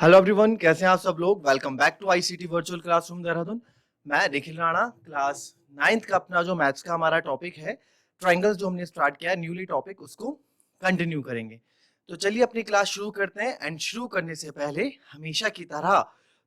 Hello everyone, कैसे हैं आप सब लोग। Welcome back to ICT virtual classroom Dehradun. मैं निखिल राणा, क्लास 9th का अपना जो मैथ्स का हमारा टॉपिक है ट्रायंगल्स, जो हमने स्टार्ट किया है न्यूली टॉपिक, उसको कंटिन्यू करेंगे। तो चलिए अपनी क्लास शुरू करते हैं। एंड शुरू करने से पहले हमेशा की तरह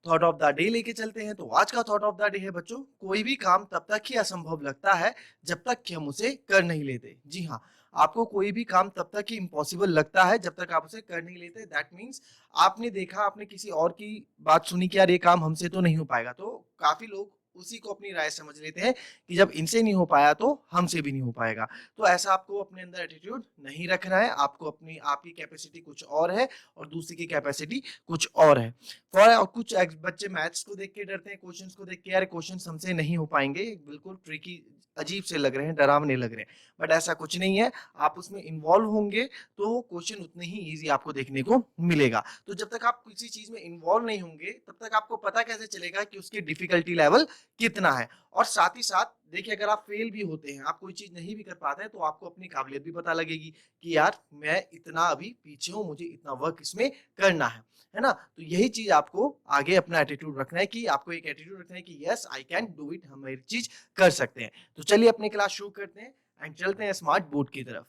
थॉट ऑफ द डे लेके चलते हैं। तो आज का थॉट ऑफ द डे है बच्चों, कोई भी काम तब तक ही असंभव लगता है जब तक कि हम उसे कर नहीं लेते। जी हाँ, आपको कोई भी काम तब तक ही इम्पॉसिबल लगता है जब तक आप उसे कर नहीं लेते। दैट मीन्स आपने देखा, आपने किसी और की बात सुनी कि यार ये काम हमसे तो नहीं हो पाएगा, तो काफी लोग उसी को अपनी राय समझ लेते हैं कि जब इनसे नहीं हो पाया तो हमसे भी नहीं हो पाएगा। तो ऐसा आपको अपने अंदर एटीट्यूड नहीं रखना है। आपको अपनी आपकी कैपेसिटी कुछ और है और दूसरी की कैपेसिटी कुछ और है। फॉर कुछ बच्चे मैथ्स को देख के डरते हैं, क्वेश्चंस को देख के, यार क्वेश्चंस हमसे नहीं हो पाएंगे, बिल्कुल ट्रिकी अजीब से लग रहे हैं, डरावने लग रहे हैं। बट ऐसा कुछ नहीं है। आप उसमें इन्वॉल्व होंगे तो क्वेश्चन उतने ही इजी आपको देखने को मिलेगा। तो जब तक आप किसी चीज में इन्वॉल्व नहीं होंगे तब तक आपको पता कैसे चलेगा कि उसकी डिफिकल्टी लेवल कितना है। और साथ ही साथ देखिए, अगर आप फेल भी होते हैं, आप कोई चीज नहीं भी कर पाते हैं, तो आपको अपनी काबिलियत भी पता लगेगी कि यार मैं इतना अभी पीछे हूं, मुझे इतना वर्क इसमें करना है ना। तो यही चीज आपको आगे अपना एटीट्यूड रखना है कि आपको एक एटीट्यूड रखना है कि yes I can do it, हम ये चीज कर सकते हैं। तो चलिए अपनी क्लास शुरू करते हैं एंड चलते हैं स्मार्ट बोर्ड की तरफ।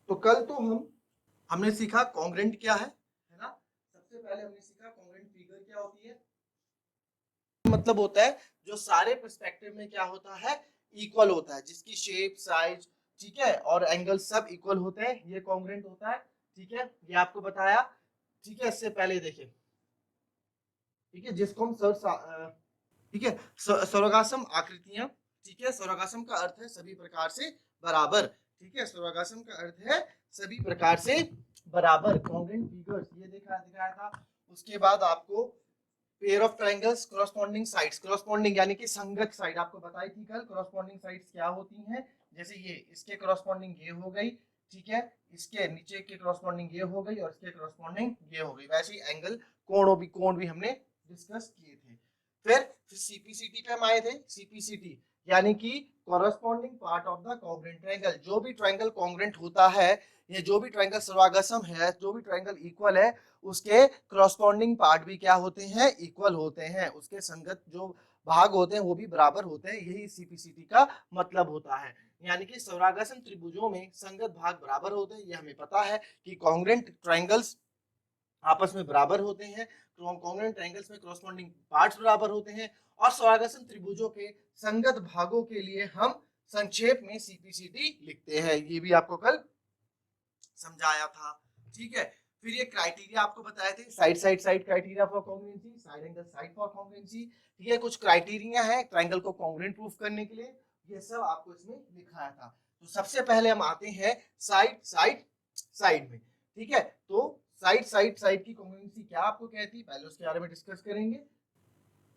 तो कल तो हमने सीखा कॉन्ग्रेंट क्या है ना। सबसे पहले हमने सीखा कॉन्ग्रेंट फिगर क्या होती है। मतलब होता है जो सारे पर्सपेक्टिव में क्या होता है, इक्वल होता है, जिसकी शेप, साइज, ठीक है, और एंगल सब इक्वल होते हैं, ये कॉन्ग्रेंट होता है। ठीक है, ये आपको बताया। ठीक है, इससे पहले देखिए, ठीक है, जिसको हम ठीक है, सर्वगासम आकृतियां। ठीक है, सर्वगासम का अर्थ है सभी प्रकार से बराबर। ठीक है, सर्वगासम का अर्थ है सभी प्रकार से बराबर। कॉन्ग्रेंट फिगर्स ये दिखाया था। उसके बाद आपको पेयर ऑफ ट्रायंगल्स करॉस्पॉन्डिंग साइड्स, करॉस्पॉन्डिंग यानी कि संगत साइड आपको बताई थी कल। करॉस्पॉन्डिंग साइड्स क्या होती हैं, जैसे ये इसके करॉस्पॉन्डिंग ये हो गई, ठीक है, इसके नीचे के करॉस्पॉन्डिंग ये हो गई और इसके करॉस्पॉन्डिंग ये हो गई। वैसे ही एंगल, कोण भी हमने डिस्कस किए थे। फिर सीपीसीटी पे हम आए थे। सीपीसीटी यानी कि corresponding part of the congruent triangle. जो भी ट्रायंगल कॉन्ग्रेंट होता है, ये जो भी ट्रायंगल सर्वागसम है, जो भी ट्रायंगल इक्वल है, उसके करॉस्पॉन्डिंग पार्ट भी क्या होते हैं, इक्वल होते हैं। उसके संगत जो भाग होते हैं वो भी बराबर होते हैं। यही सीपीसीटी का मतलब होता है। यानी कि सर्वागसम त्रिभुजों में संगत भाग बराबर होते हैं। ये हमें पता है कि कॉन्ग्रेंट ट्रायंगल्स आपस में बराबर होते हैं, कॉन्ग्रेंट ट्रायंगल्स में करॉस्पॉन्डिंग पार्ट्स बराबर होते हैं। और सर्वागसम त्रिभुजों के संगत भागों के लिए हम संक्षेप में सीपीसीटी लिखते हैं। ये भी आपको कल समझाया था। ठीक है, फिर ये क्राइटेरिया आपको बताए थे, side criteria for congruency, side angle side for congruency. ठीक है, कुछ क्राइटेरिया है ट्रायंगल को कॉन्ग्रुएंट प्रूफ करने के लिए, ये सब आपको इसमें लिखाया था। तो सबसे पहले हम आते हैं साइड साइड साइड में। ठीक है, तो साइड की कॉन्ग्रुएंसी क्या आपको कहती है, पहले उसके बारे में डिस्कस करेंगे।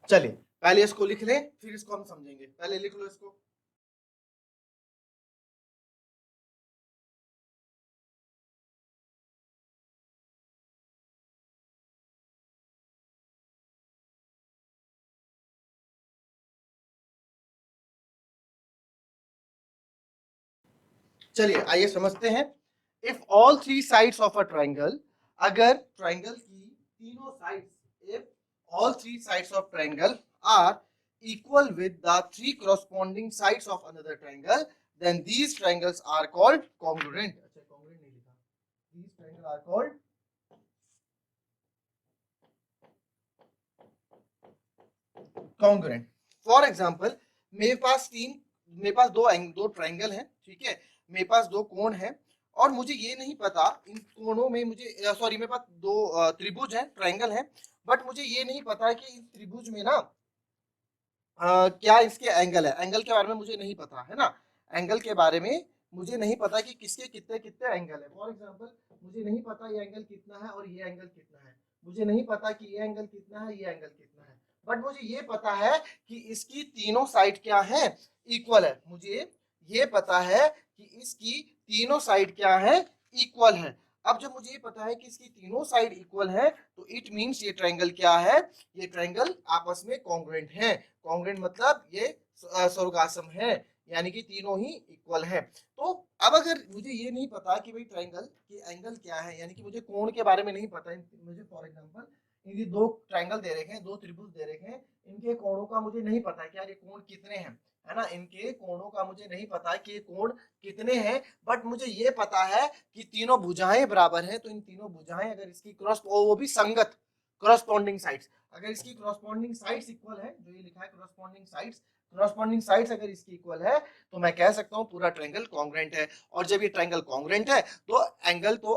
चलिए पहले इसको लिख लें, फिर इसको हम समझेंगे। पहले लिख लो इसको। चलिए आइए समझते हैं। If all three sides of a triangle, अगर ट्रायंगल की तीनों sides, if all three sides of triangle are equal with the three corresponding sides of another triangle, then these triangles are called congruent. अच्छा, congruent नहीं लिखा, these triangles are called congruent. For example, मेरे पास दो triangle है, ठीक है, मेरे पास दो कोण है, और मुझे ये नहीं पता इन कोणों में मुझे, सॉरी, मेरे पास दो त्रिभुज है, ट्रायंगल है, बट मुझे ये नहीं पता है कि इस त्रिभुज में ना क्या इसके एंगल है। एंगल के बारे में मुझे नहीं पता है ना, एंगल के बारे में मुझे नहीं पता कि किसके कितने कितने एंगल है। फॉर एग्जांपल, मुझे नहीं पता ये एंगल कितना है और ये एंगल कितना है, मुझे नहीं पता कि ये एंगल कितना है, ये एंगल कितना है, बट मुझे ये पता है कि इसकी तीनों साइड क्या है, इक्वल है। मुझे ये पता है कि इसकी तीनों साइड क्या है, इक्वल है। अब जब मुझे ये पता है कि इसकी तीनों साइड इक्वल है, तो इट मींस ये ट्रायंगल क्या है, ये ट्रायंगल आपस में कॉन्ग्रुएंट है। कॉन्ग्रुएंट मतलब ये सर्वगासम है, यानी कि तीनों ही इक्वल है। तो अब अगर मुझे ये नहीं पता कि भाई ट्रायंगल के एंगल क्या है, यानी कि मुझे कोण के बारे में नहीं पता, मुझे फॉर एग्जांपल इनके दो ट्रायंगल दे रखे हैं, दो त्रिभुज दे रखे हैं, इनके कोणों का मुझे नहीं पता है कि यार ये कोण कितने हैं, है ना, इनके कोणों का मुझे नहीं पता है कि ये कोण कितने हैं, बट मुझे ये पता है कि तीनों भुजाएं बराबर हैं। तो इन तीनों भुजाएं अगर इसकी क्रॉस, वो भी संगत क्रॉसपॉन्डिंग साइड्स, अगर इसकी क्रॉसपॉन्डिंग साइड्स इक्वल है, जो ये लिखा है क्रॉसपॉन्डिंग साइड्स अगर इसकी इक्वल है, तो मैं कह सकता हूं पूरा ट्रायंगल कॉन्ग्रुएंट है। और जब ये ट्रायंगल कॉन्ग्रुएंट है तो एंगल तो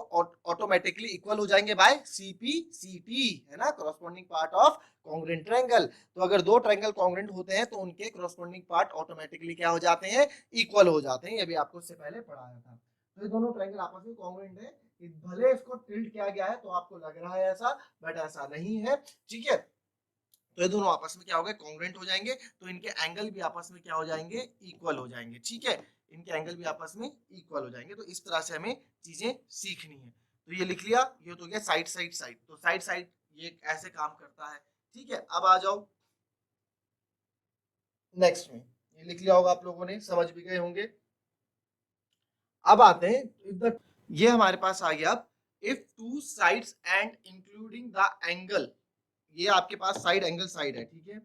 ऑटोमेटिकली इक्वल हो जाएंगे बाय सीपी सीटी, है ना, corresponding part of congruent triangle. तो अगर दो ट्रायंगल कॉन्ग्रुएंट होते हैं तो उनके कॉरस्पॉन्डिंग पार्ट ऑटोमेटिकली क्या हो जाते हैं, इक्वल हो जाते हैं। ये भी आपको इससे पहले पढ़ाया था। तो ये दोनों ट्रायंगल आपस में कॉन्ग्रुएंट है। भले इसको टिल्ट किया गया है तो आपको लग रहा है ऐसा, बट ऐसा नहीं है, ठीक है। तो ये दोनों आपस में क्या हो गए, कॉन्ग्रुएंट हो जाएंगे, तो इनके एंगल भी आपस में क्या हो जाएंगे, इक्वल हो जाएंगे, ठीक है, इनके एंगल भी आपस में इक्वल हो जाएंगे। तो इस तरह से हमें चीजें सीखनी है। तो ये लिख लिया, ये तो गया साइड साइड साइड, तो साइड साइड ये ऐसे काम करता है, ठीक है। अब आ जाओ नेक्स्ट में, ये लिख लिया होगा आप लोगों ने, समझ भी गए होंगे। अब आते हैं, ये हमारे पास आ गया, if two sides and including the angle, ये आपके पास साइड एंगल साइड है, ठीक है।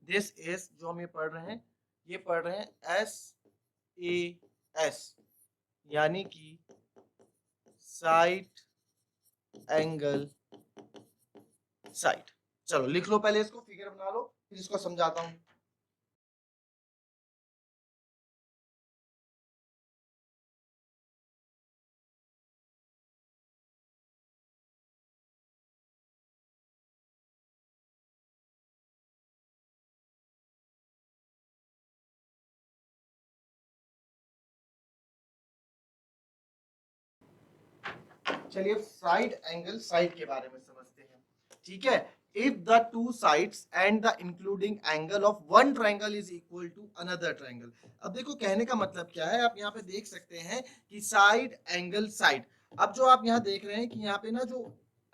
दिस इज, जो हम ये पढ़ रहे हैं, ये पढ़ रहे हैं एस ए एस, यानी कि साइड एंगल साइड। चलो लिख लो, पहले इसको फिगर बना लो, फिर इसको समझाता हूं। चलिए साइड एंगल साइड के बारे में समझते हैं, ठीक है। If the two sides and the including angle of one triangle is equal to another triangle. अब देखो कहने का मतलब क्या है, आप यहाँ पे देख सकते हैं कि साइड एंगल साइड। अब जो आप यहाँ देख रहे हैं कि यहाँ पे ना जो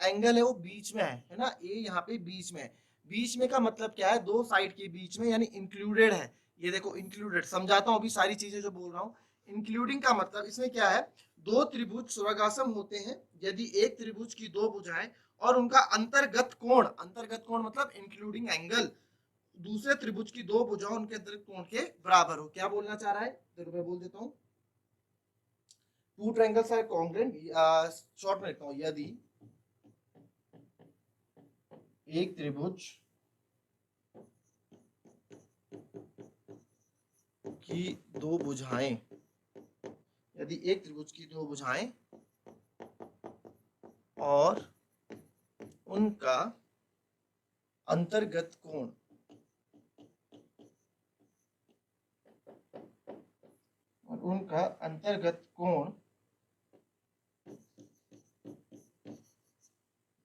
एंगल है वो बीच में है ना, ए यहाँ पे बीच में है। बीच में का मतलब क्या है, दो साइड के बीच में, यानी इंक्लूडेड है। ये देखो इंक्लूडेड, समझाता हूँ अभी सारी चीजें जो बोल रहा हूँ। इंक्लूडिंग का मतलब इसमें क्या है, दो त्रिभुज सुरागासम होते हैं यदि एक त्रिभुज की दो भुजाएं और उनका अंतर्गत कोण मतलब इंक्लूडिंग एंगल दूसरे त्रिभुज की दो भुजाओं उनके अंतर्गत कोण के बराबर हो। क्या बोलना चाह रहा है, तो मैं बोल देता हूं, two triangles are congruent, short में लिखता हूं, यदि एक त्रिभुज की दो भुजाएं, यदि एक त्रिभुज की दो भुजाएं और उनका अंतर्गत कोण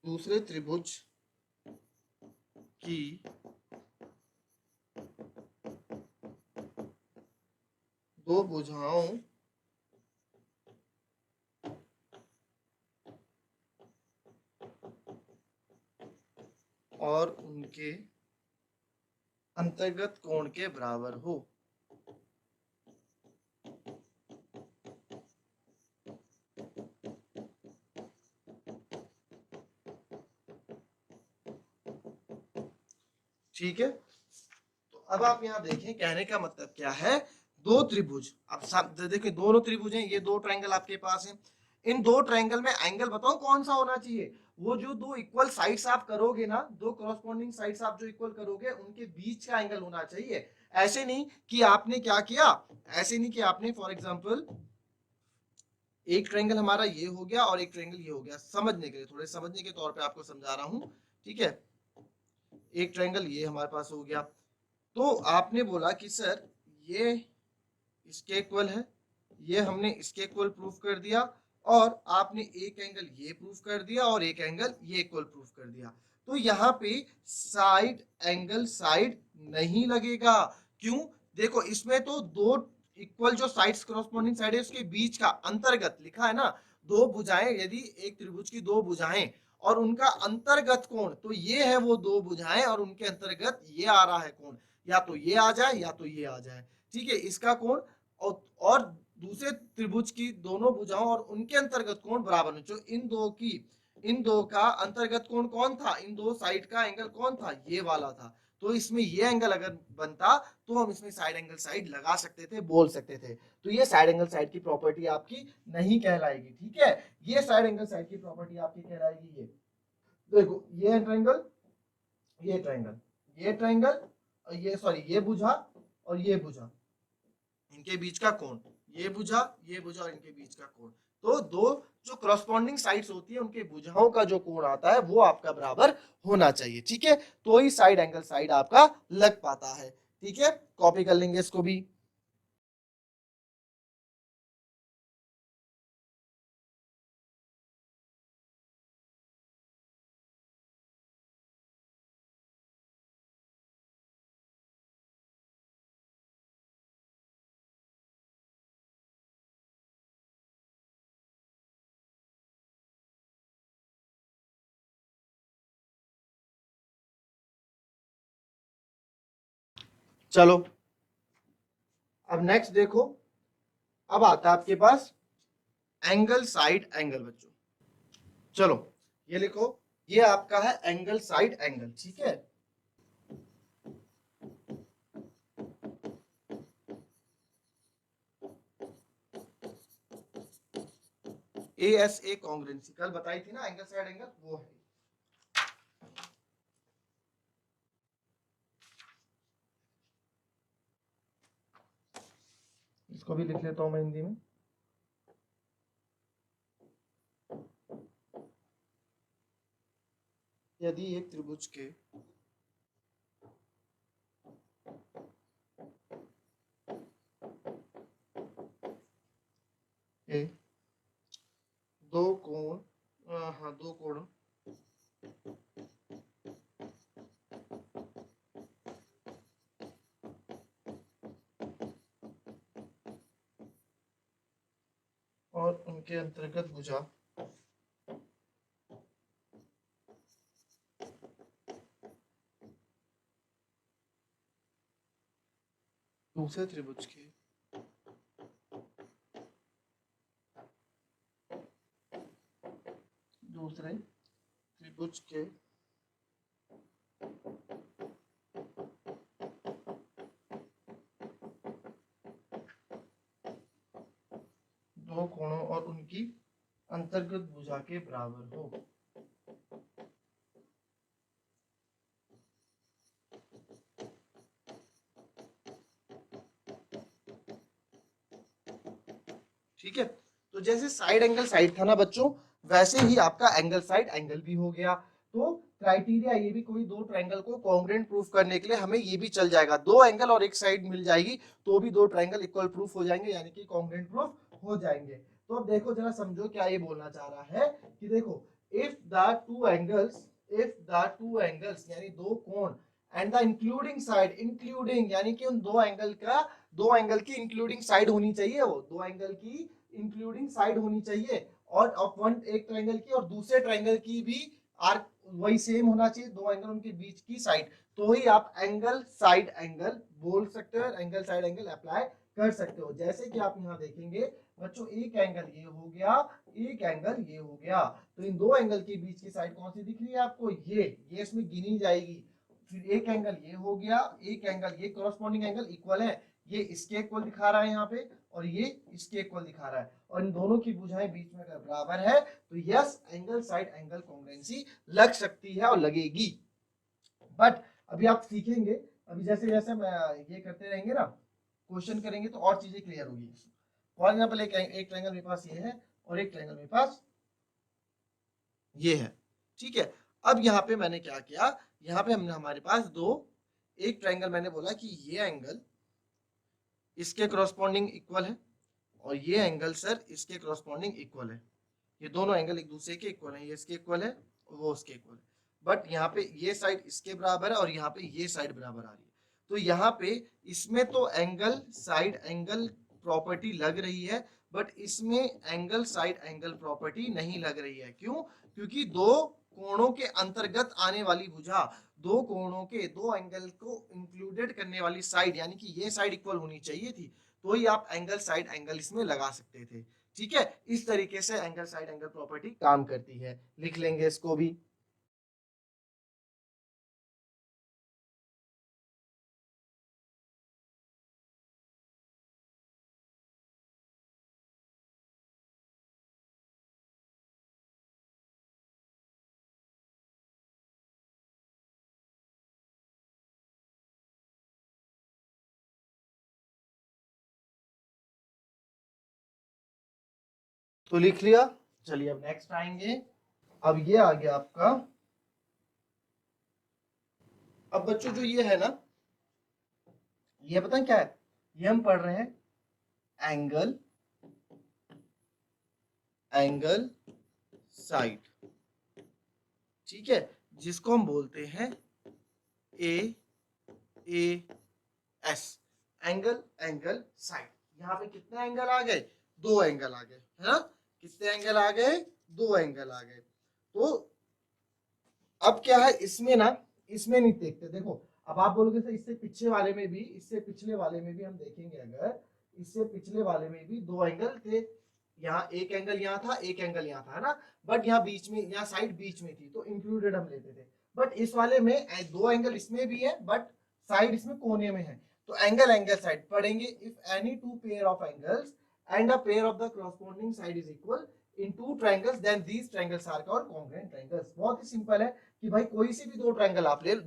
दूसरे त्रिभुज की दो भुजाओं और उनके अंतर्गत कोण के बराबर हो। ठीक है, तो अब आप यहाँ देखें कहने का मतलब क्या है, दो त्रिभुज, अब देखिए दोनों त्रिभुज हैं, ये दो ट्रायंगल आपके पास हैं। इन दो ट्रायंगल में एंगल बताओ कौन सा होना चाहिए, वो जो दो इक्वल साइड्स आप करोगे ना, दो कॉरस्पॉन्डिंग साइड्स आप जो इक्वल करोगे उनके बीच का एंगल होना चाहिए। ऐसे नहीं कि आपने क्या किया, ऐसे नहीं कि आपने फॉर एग्जांपल एक ट्रायंगल हमारा ये हो गया और एक ट्रायंगल ये हो गया, समझने के लिए, थोड़े समझने के तौर पे आपको समझा रहा हूं, ठीक है। एक ट्रायंगल ये हमारे पास हो गया, तो आपने बोला कि सर ये इसके इक्वल है, ये हमने इसके इक्वल प्रूफ कर दिया, और आपने एक एंगल ये प्रूफ कर दिया और एक एंगल ये इक्वल प्रूफ कर दिया। तो यहाँ पे साइड एंगल साइड नहीं लगेगा, क्यों, देखो इसमें तो दो इक्वल जो साइड्स कॉरस्पॉन्डिंग साइड है उसके बीच का अंतर्गत लिखा है ना, दो भुजाएं, यदि एक त्रिभुज की दो भुजाएं और उनका अंतर्गत कोण, तो ये है वो दो भुजाएं और उनके अंतर्गत ये आ रहा है कोण, या तो ये आ जाए या तो ये आ जाए, ठीक है, इसका कोण और दूसरे त्रिभुज की दोनों भुजाओं और उनके अंतर्गत कोण बराबर है, जो इन दो की इन दो का अंतर्गत कोण कौन था, इन दो साइड का एंगल कौन था, ये वाला था। तो इसमें ये एंगल अगर बनता तो हम इसमें साइड एंगल साइड लगा सकते थे, बोल सकते थे। तो ये साइड एंगल साइड की प्रॉपर्टी आपकी नहीं कहलाएगी, ठीक है। ये साइड एंगल साइड की प्रॉपर्टी आपकी कहलाएगी। ये देखो, ये ट्रायंगल, ये ट्रायंगल, ये ट्रायंगल, और ये सॉरी ये भुजा और ये भुजा, इनके बीच का कोण, ये भुजा, ये भुजा और इनके बीच का कोण। तो दो जो करस्पॉन्डिंग साइड्स होती है उनके भुजाओं का जो कोण आता है वो आपका बराबर होना चाहिए, ठीक है। तो ही साइड एंगल साइड आपका लग पाता है, ठीक है। कॉपी कर लेंगे इसको भी। चलो अब नेक्स्ट देखो, अब आता है आपके पास एंगल साइड एंगल बच्चों। चलो ये लिखो, ये आपका है एंगल साइड एंगल, ठीक है। ASA कॉन्ग्रुएंसी कल बताई थी ना, एंगल साइड एंगल वो है। इसको भी लिख लेता हूं मैं हिंदी में। यदि एक त्रिभुज के दो कोण, हाँ दो कोण और उनके अंतर्गत भुजा दूसरे त्रिभुज के दूसरे त्रिभुज के दो कोणों और उनकी अंतर्गत भुजा के बराबर हो। ठीक है। तो जैसे साइड एंगल साइड था ना बच्चों, वैसे ही आपका एंगल साइड एंगल भी हो गया। तो क्राइटेरिया ये भी, कोई दो ट्रायंगल को कॉन्ग्रुएंट प्रूफ करने के लिए हमें ये भी चल जाएगा, दो एंगल और एक साइड मिल जाएगी तो भी दो ट्रायंगल इक्वल प्रूफ हो जाएंगे, यानी कि कॉन्ग्रुएंट प्रूफ हो जाएंगे। तो अब देखो जरा समझो क्या ये बोलना चाह रहा है कि देखो, if the two angles, if the two angles यानी दो कोण and the including side, including यानी कि उन दो एंगल का, दो एंगल की इंक्लूडिंग साइड होनी चाहिए, वो दो एंगल की इंक्लूडिंग साइड होनी चाहिए, और ऑफ वन एक ट्रायंगल की और दूसरे ट्रायंगल की भी आर्क वही सेम होना चाहिए, दो एंगल उनके बीच की साइड, तो ही आप एंगल साइड एंगल बोल सकते हो, एंगल साइड एंगल अप्लाई कर सकते हो। जैसे कि आप यहाँ देखेंगे बच्चों, एक एंगल ये हो गया, एक एंगल ये हो गया, तो इन दो एंगल के बीच की साइड कौन सी दिख रही है आपको, ये इसमें गिनी जाएगी। फिर एक एंगल ये हो गया, एक एंगल ये कॉरस्पॉन्डिंग एंगल इक्वल है, ये इसके इक्वल दिखा रहा है यहाँ पे, और ये इसके इक्वल दिखा रहा है, और इन दोनों की भुजाएं बीच में अगर बराबर है तो yes angle side angle congruency लग सकती है और लगेगी। बट अभी आप सीखेंगे, अभी जैसे जैसे ये करते रहेंगे ना, क्वेश्चन करेंगे तो और चीजें क्लियर होगी। फॉर एग्जाम्पल एक ट्रायंगल मेरे पास ये है और एक ट्रायंगल मेरे पास ये है, ठीक है। अब यहाँ पे मैंने क्या किया, यहाँ पे हमने हमारे पास दो, एक ट्रायंगल मैंने बोला कि ये एंगल इसके करस्पॉन्डिंग इक्वल है और ये एंगल सर इसके करस्पॉन्डिंग इक्वल है, ये दोनों एंगल एक दूसरे के इक्वल है, ये इसके इक्वल है वो उसके इक्वल है, बट यहाँ पे ये साइड इसके बराबर है और यहाँ पे ये साइड बराबर आ रही है। तो यहाँ पे इसमें तो एंगल साइड एंगल प्रॉपर्टी लग रही है, बट इसमें एंगल साइड एंगल प्रॉपर्टी नहीं लग रही है। क्यों? क्योंकि दो कोणों के अंतर्गत आने वाली भुजा, दो कोणों के दो एंगल को इंक्लूडेड करने वाली साइड, यानी कि ये साइड इक्वल होनी चाहिए थी, तो ही आप एंगल साइड एंगल इसमें लगा सकते थे। ठीक है, इस तरीके से एंगल साइड एंगल प्रॉपर्टी काम करती है, लिख लेंगे इसको भी। तो लिख लिया। चलिए अब नेक्स्ट आएंगे। अब ये आ गया आपका। अब बच्चों जो ये है ना, ये पता है क्या है, ये हम पढ़ रहे हैं एंगल एंगल साइड, ठीक है, जिसको हम बोलते हैं A A S, angle angle side. यहाँ पे कितने एंगल आ गए, दो एंगल आ गए, है ना, कितने एंगल आ गए, दो एंगल आ गए। तो अब क्या है इसमें ना, इसमें नहीं देखते, देखो अब आप बोलोगे सर इससे पिछले वाले में भी, इससे पिछले वाले में भी हम देखेंगे, अगर इससे पिछले वाले में भी दो एंगल थे, यहाँ एक एंगल यहाँ था, एक एंगल यहाँ था, है ना, बट यहाँ बीच में, यहाँ साइड बीच में थी तो इंक्लूडेड हम लेते थे। बट इस वाले में दो एंगल इसमें भी है बट साइड इसमें कोने में है, तो एंगल एंगल साइड पढ़ेंगे। If any two pair of angles and a pair of the corresponding side is equal in two triangles then these triangles are called congruent triangles। बहुत ही सिंपल है कि भाई कोई से भी दो ट्रायंगल आप ले लो,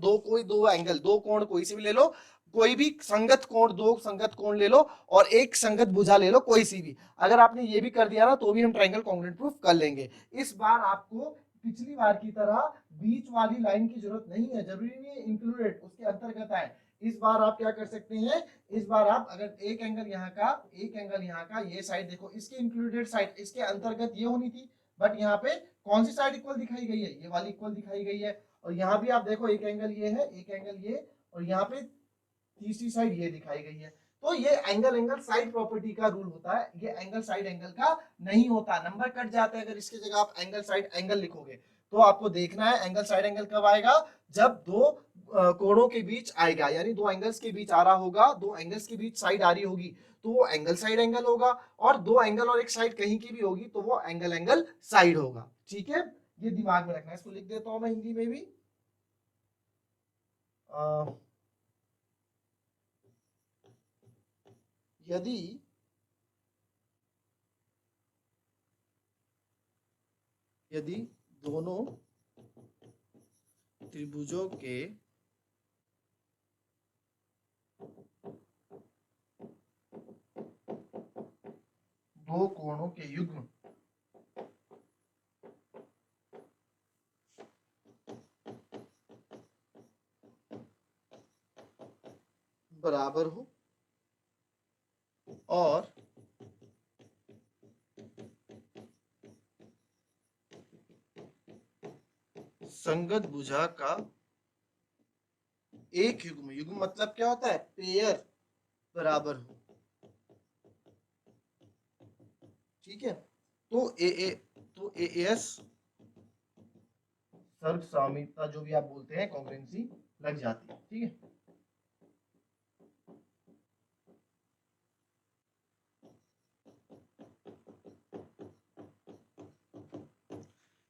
दो एंगल, दो कोण कोई से भी ले लो, कोई भी संगत कोण, दो संगत कोण ले लो और एक संगत भुजा ले लो, कोई सी भी, अगर आपने ये भी कर दिया ना तो भी हम ट्रायंगल कॉन्ग्रुएंट प्रूफ कर लेंगे। इस बार आपको पिछली बार की तरह बीच वाली लाइन की जरूरत नहीं है, जरूरी नहीं है इंक्लूडेड उसके अंतर्गत आए। इस बार आप क्या कर सकते हैं, इस बार आप अगर एक एंगल यहाँ का, एक एंगल यहाँ का, ये साइड देखो, इसके इंक्लूडेड साइड, इसके अंतर्गत ये होनी थी, बट यहाँ पे कौन सी साइड इक्वल दिखाई गई है, ये वाली इक्वल दिखाई गई है। और यहाँ भी आप देखो एक एंगल ये है, एक एंगल ये, और यहाँ पे तीसरी साइड ये दिखाई गई है। तो ये एंगल एंगल साइड प्रॉपर्टी का रूल होता है, ये एंगल साइड एंगल का नहीं होता, नंबर कट जाता है अगर इसकी जगह आप एंगल साइड एंगल लिखोगे। तो आपको देखना है एंगल साइड एंगल कब आएगा, जब दो कोणों के बीच आएगा, यानी दो एंगल्स के बीच आ रहा होगा, दो एंगल्स के बीच साइड आ रही होगी तो वो एंगल साइड एंगल होगा, और दो एंगल और एक साइड कहीं की भी होगी तो वो एंगल एंगल साइड होगा। ठीक है, ये दिमाग में रखना है। इसको लिख देता हूं मैं हिंदी में भी। यदि यदि दोनों त्रिभुजों के दो कोणों के युग्म बराबर हो और संगत भुजा का एक युग्म, युग्म मतलब क्या होता है, पेयर, बराबर हो। ठीक है, तो ए एस सर्व साम्यता जो भी आप बोलते हैं, कॉन्ग्रुएंसी लग जाती है। ठीक है,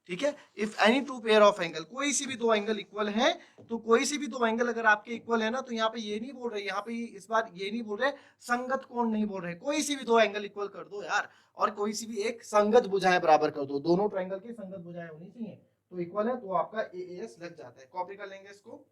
ठीक है। If any two pair of angle, कोई सी भी दो एंगल इक्वल है, तो कोई सी भी दो एंगल अगर आपके इक्वल है ना, तो यहाँ पे ये नहीं बोल रहे, यहाँ पे इस बार ये नहीं बोल रहे संगत कोण नहीं बोल रहे, कोई सी भी दो एंगल इक्वल कर दो यार, और कोई सी भी एक संगत भुजाएं बराबर कर दो, दोनों ट्रायंगल की संगत भुजाएं होनी चाहिए, तो इक्वल है तो आपका एएस लग जाता है। कॉपी कर लेंगे इसको।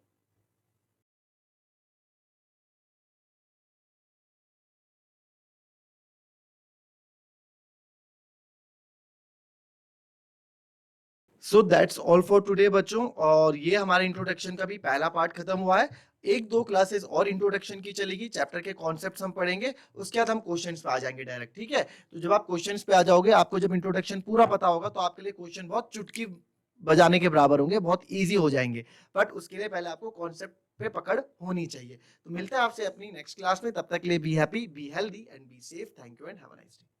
So that's all for today बच्चों, और ये हमारे इंट्रोडक्शन का भी पहला पार्ट खत्म हुआ है। एक दो क्लासेस और इंट्रोडक्शन की चलेगी, चैप्टर के कॉन्सेप्ट्स हम पढ़ेंगे, उसके बाद हम क्वेश्चंस पे आ जाएंगे डायरेक्ट। ठीक है, तो जब आप क्वेश्चंस पे आ जाओगे, आपको जब इंट्रोडक्शन पूरा पता होगा तो आपके लिए क्वेश्चन बहुत चुटकी बजाने के बराबर होंगे, बहुत ईजी हो जाएंगे, बट उसके लिए पहले आपको कॉन्सेप्ट पे पकड़ होनी चाहिए। तो मिलते हैं आपसे अपनी नेक्स्ट क्लास में, तब तक के लिए be happy, be healthy and be safe. Thank you and have a nice day.